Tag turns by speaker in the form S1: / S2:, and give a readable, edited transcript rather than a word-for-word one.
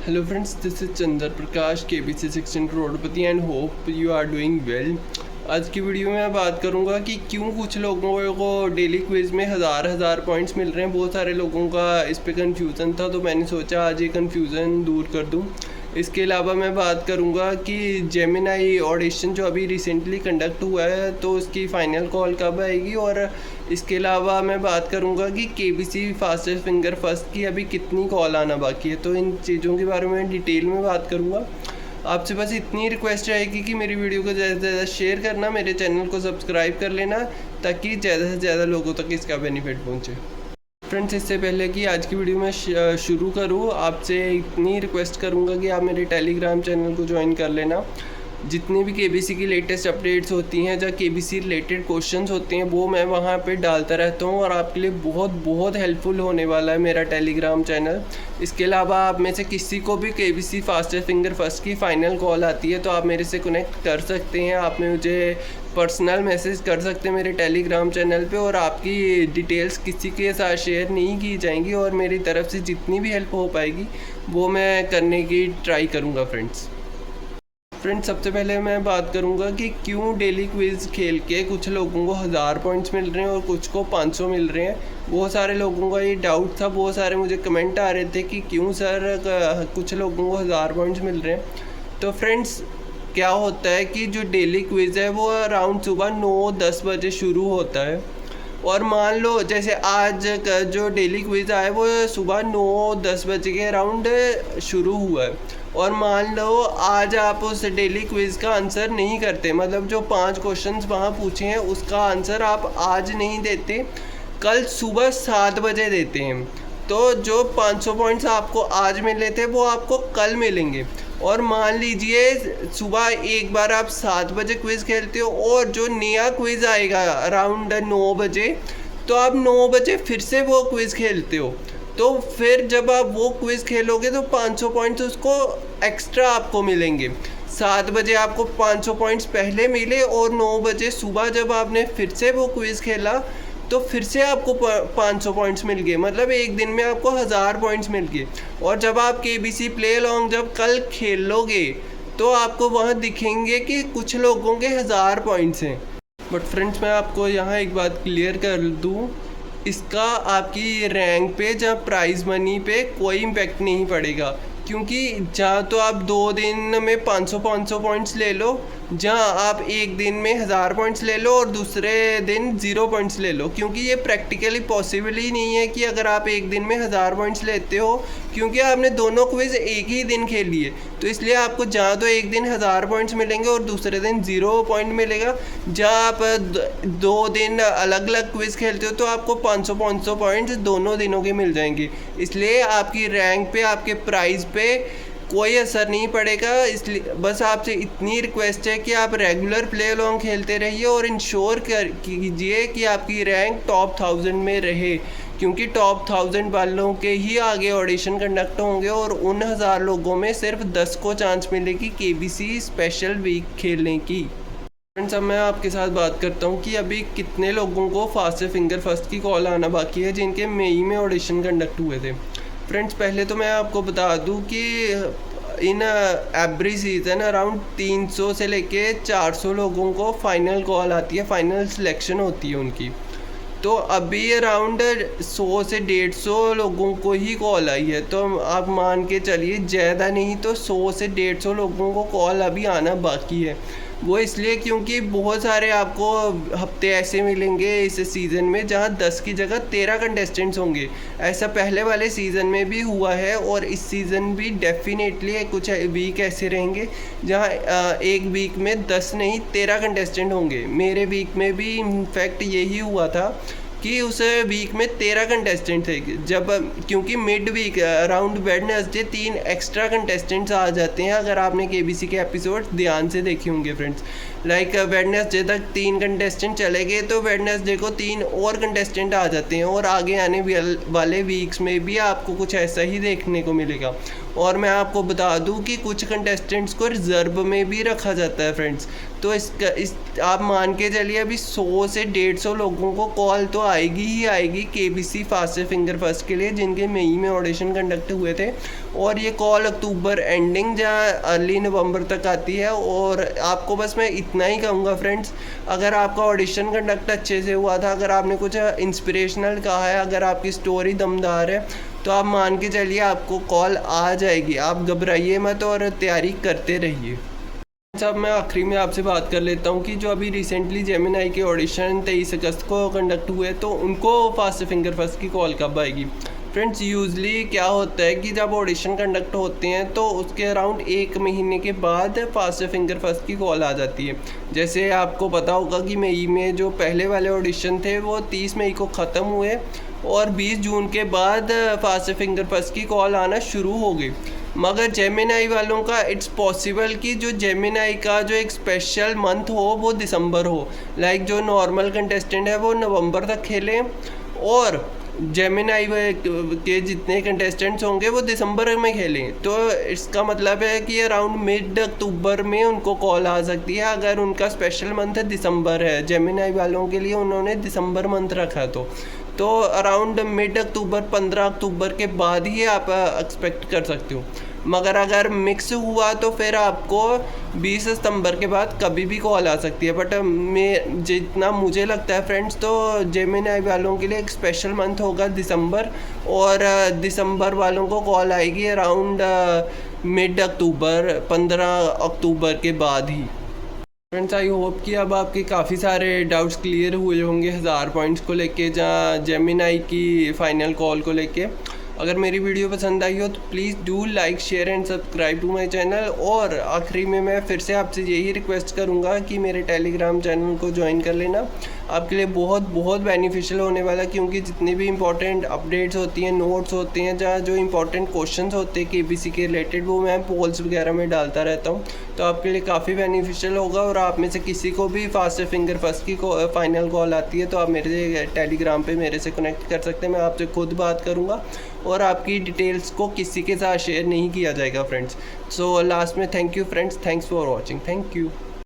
S1: Hello friends, this is Chandra Prakash KBC 16 Crorepati and hope you are doing well. आज की video में मैं बात करूंगा कि क्यों कुछ लोगों को डेली क्विज में हज़ार पॉइंट्स मिल रहे हैं। बहुत सारे लोगों का इस पे कन्फ्यूज़न था, तो मैंने सोचा आज ये कन्फ्यूज़न दूर कर दूं। इसके अलावा मैं बात करूंगा कि जेमिनाई ऑडिशन जो अभी रिसेंटली कंडक्ट हुआ है तो उसकी फ़ाइनल कॉल कब आएगी, और इसके अलावा मैं बात करूंगा कि केबीसी फास्टेस्ट फिंगर फर्स्ट की अभी कितनी कॉल आना बाकी है। तो इन चीज़ों के बारे में डिटेल में बात करूंगा। आपसे बस इतनी रिक्वेस्ट रहेगी कि मेरी वीडियो को ज़्यादा से ज़्यादा शेयर करना, मेरे चैनल को सब्सक्राइब कर लेना ताकि ज़्यादा से ज़्यादा लोगों तक इसका बेनिफिट पहुँचे। फ्रेंड्स, इससे पहले कि आज की वीडियो में शुरू करूँ, आपसे इतनी रिक्वेस्ट करूँगा कि आप मेरे टेलीग्राम चैनल को ज्वाइन कर लेना। जितनी भी केबीसी की लेटेस्ट अपडेट्स होती हैं, जहाँ केबीसी रिलेटेड क्वेश्चंस होते हैं, वो मैं वहाँ पे डालता रहता हूँ और आपके लिए बहुत हेल्पफुल होने वाला है मेरा टेलीग्राम चैनल। इसके अलावा आप में से किसी को भी केबीसी फास्टेस्ट फिंगर फर्स्ट की फ़ाइनल कॉल आती है तो आप मेरे से कनेक्ट कर सकते हैं। आप मुझे पर्सनल मैसेज कर सकते हैं मेरे टेलीग्राम चैनल पे, और आपकी डिटेल्स किसी के साथ शेयर नहीं की जाएंगी, और मेरी तरफ से जितनी भी हेल्प हो पाएगी वो मैं करने की ट्राई करूँगा। फ्रेंड्स, सबसे पहले मैं बात करूंगा कि क्यों डेली क्विज़ खेल के कुछ लोगों को 1000 पॉइंट्स मिल रहे हैं और कुछ को 500 मिल रहे हैं। बहुत सारे लोगों का ये डाउट था, बहुत सारे मुझे कमेंट आ रहे थे कि क्यों सर कुछ लोगों को 1000 पॉइंट्स मिल रहे हैं। तो फ्रेंड्स, क्या होता है कि जो डेली क्विज़ है वो अराउंड सुबह 9-10 बजे शुरू होता है, और मान लो जैसे आज का जो डेली क्विज़ आया वो सुबह 9-10 बजे के अराउंड शुरू हुआ है, और मान लो आज आप उस डेली क्विज़ का आंसर नहीं करते, मतलब जो 5 क्वेश्चंस वहाँ पूछे हैं उसका आंसर आप आज नहीं देते, कल सुबह 7 बजे देते हैं, तो जो 500 पॉइंट्स आपको आज मिले थे वो आपको कल मिलेंगे। और मान लीजिए सुबह एक बार आप 7 बजे क्विज़ खेलते हो और जो नया क्विज़ आएगा अराउंड 9 बजे, तो आप 9 बजे फिर से वो क्विज़ खेलते हो, तो फिर जब आप वो क्विज़ खेलोगे तो 500 पॉइंट्स उसको एक्स्ट्रा आपको मिलेंगे। 7 बजे आपको 500 पॉइंट्स पहले मिले और 9 बजे सुबह जब आपने फिर से वो क्विज़ खेला तो फिर से आपको 500 पॉइंट्स मिल गए, मतलब एक दिन में आपको 1000 पॉइंट्स मिल गए। और जब आप केबीसी प्ले अलॉन्ग जब कल खेलोगे तो आपको वहाँ दिखेंगे कि कुछ लोगों के 1000 पॉइंट्स हैं। बट फ्रेंड्स, मैं आपको यहाँ एक बात क्लियर कर दूँ, इसका आपकी रैंक पे जहाँ प्राइज़ मनी पे कोई इम्पेक्ट नहीं पड़ेगा, क्योंकि जहाँ तो आप 2 दिन में 500 पॉइंट्स ले लो, जहाँ आप एक दिन में 1000 पॉइंट्स ले लो और दूसरे दिन 0 पॉइंट्स ले लो, क्योंकि ये प्रैक्टिकली पॉसिबल ही नहीं है कि अगर आप एक दिन में 1000 पॉइंट्स लेते हो, क्योंकि आपने दोनों क्विज़ एक ही दिन खेली है, तो इसलिए आपको जहाँ तो एक दिन 1000 पॉइंट्स मिलेंगे और दूसरे दिन 0 पॉइंट मिलेगा। जहाँ आप 2 दिन अलग अलग क्विज़ खेलते हो तो आपको 500 पॉइंट्स दोनों दिनों के मिल जाएंगे, इसलिए आपकी रैंक पे आपके प्राइज़ पे कोई असर नहीं पड़ेगा। इसलिए बस आपसे इतनी रिक्वेस्ट है कि आप रेगुलर प्ले अलॉन्ग खेलते रहिए और इंश्योर कीजिए कि आपकी रैंक टॉप 1000 में रहे, क्योंकि टॉप 1000 वालों के ही आगे ऑडिशन कंडक्ट होंगे और उन 1000 लोगों में सिर्फ 10 को चांस मिलेगी केबीसी स्पेशल वीक खेलने की। फ्रेंड्स, अब मैं आपके साथ बात करता हूँ कि अभी कितने लोगों को फास्टेस्ट फिंगर फर्स्ट की कॉल आना बाकी है जिनके मई में ऑडिशन कंडक्ट हुए थे। फ्रेंड्स, पहले तो मैं आपको बता दूं कि इन एवरी सीज़न अराउंड 300 से लेके 400 लोगों को फ़ाइनल कॉल आती है, फ़ाइनल सिलेक्शन होती है उनकी। तो अभी अराउंड 100 से 150 लोगों को ही कॉल आई है, तो आप मान के चलिए ज़्यादा नहीं तो 100 से 150 लोगों को कॉल अभी आना बाकी है। वो इसलिए क्योंकि बहुत सारे आपको हफ्ते ऐसे मिलेंगे इस सीज़न में जहाँ 10 की जगह 13 कंटेस्टेंट्स होंगे। ऐसा पहले वाले सीज़न में भी हुआ है और इस सीज़न भी डेफिनेटली कुछ वीक ऐसे रहेंगे जहाँ एक वीक में 10 नहीं 13 कंटेस्टेंट होंगे। मेरे वीक में भी इनफैक्ट यही हुआ था कि उस वीक में 13 कंटेस्टेंट थे, जब क्योंकि mid week around Wednesday 3 extra contestants आ जाते हैं। अगर आपने केबीसी के एपिसोड ध्यान से देखे होंगे फ्रेंड्स, लाइक वेडनेसडे तक 3 कंटेस्टेंट चले गए तो वेडनेसडे को 3 और कंटेस्टेंट आ जाते हैं, और आगे आने वाले वीक्स में भी आपको कुछ ऐसा ही देखने को मिलेगा। और मैं आपको बता दूं कि कुछ कंटेस्टेंट्स को रिजर्व में भी रखा जाता है फ्रेंड्स। तो आप मान के चलिए अभी 100 से 150 लोगों को कॉल तो आएगी ही आएगी KBC फास्ट फिंगर फर्स्ट के लिए, जिनके मई में ऑडिशन कंडक्ट हुए थे। और ये कॉल अक्टूबर एंडिंग या अर्ली नवंबर तक आती है। और आपको बस मैं इतना ही कहूँगा फ्रेंड्स, अगर आपका ऑडिशन कंडक्ट अच्छे से हुआ था, अगर आपने कुछ इंस्पिरेशनल कहा है, अगर आपकी स्टोरी दमदार है, तो आप मान के चलिए आपको कॉल आ जाएगी। आप घबराइए मत और तैयारी करते रहिए। अब मैं आखिरी में आपसे बात कर लेता हूँ कि जो अभी रिसेंटली जेमिनाई के ऑडिशन 23 अगस्त को कंडक्ट हुए, तो उनको फास्ट फिंगर फर्स्ट की कॉल कब आएगी। फ्रेंड्स, यूजली क्या होता है कि जब ऑडिशन कंडक्ट होते हैं तो उसके अराउंड 1 महीने के बाद फास्ट फिंगर फर्स्ट की कॉल आ जाती है। जैसे आपको पता होगा कि मई में जो पहले वाले ऑडिशन थे वो 30 मई को ख़त्म हुए और 20 जून के बाद फास्ट फिंगर फर्स्ट की कॉल आना शुरू हो गई। मगर जेमिनाई वालों का इट्स पॉसिबल कि जो जेमिनाई का जो एक स्पेशल मंथ हो वो दिसंबर हो। लाइक जो नॉर्मल कंटेस्टेंट है वो नवंबर तक खेलें और जेमिनाई के जितने कंटेस्टेंट्स होंगे वो दिसंबर में खेलें। तो इसका मतलब है कि अराउंड मिड अक्टूबर में उनको कॉल आ सकती है, अगर उनका स्पेशल मंथ दिसंबर है। जेमिनाई वालों के लिए उन्होंने दिसंबर मंथ रखा तो अराउंड मिड अक्टूबर 15 अक्टूबर के बाद ही आप एक्सपेक्ट कर सकते हो। मगर अगर मिक्स हुआ तो फिर आपको 20 सितंबर के बाद कभी भी कॉल आ सकती है। बट मैं जितना मुझे लगता है फ्रेंड्स, तो जेमिनाई वालों के लिए एक स्पेशल मंथ होगा दिसंबर, और दिसंबर वालों को कॉल आएगी अराउंड मिड अक्टूबर 15 अक्टूबर के बाद ही। फ्रेंड्स, आई होप कि अब आपके काफ़ी सारे डाउट्स क्लियर हुए होंगे 1000 पॉइंट्स को लेके या जेमिनाई की फ़ाइनल कॉल को लेके। अगर मेरी वीडियो पसंद आई हो तो please do like share and subscribe to my channel. और आखिरी में मैं फिर से आपसे यही रिक्वेस्ट करूँगा कि मेरे टेलीग्राम चैनल को ज्वाइन कर लेना। आपके लिए बहुत बहुत बेनिफिशियल होने वाला, क्योंकि जितनी भी इंपॉर्टेंट अपडेट्स होती हैं, नोट्स होते हैं, जहाँ जो इंपॉर्टेंट क्वेश्चंस होते हैं KBC के रिलेटेड, वो मैं पोल्स वगैरह में डालता रहता हूँ। तो आपके लिए काफ़ी बेनिफिशियल होगा। और आप में से किसी को भी फास्ट फिंगर फर्स्ट की फाइनल कॉल आती है तो आप मेरे टेलीग्राम पे मेरे से कनेक्ट कर सकते हैं। मैं आपसे खुद बात करूँगा और आपकी डिटेल्स को किसी के साथ शेयर नहीं किया जाएगा फ्रेंड्स। सो लास्ट में thank you friends, thanks for watching, thank you.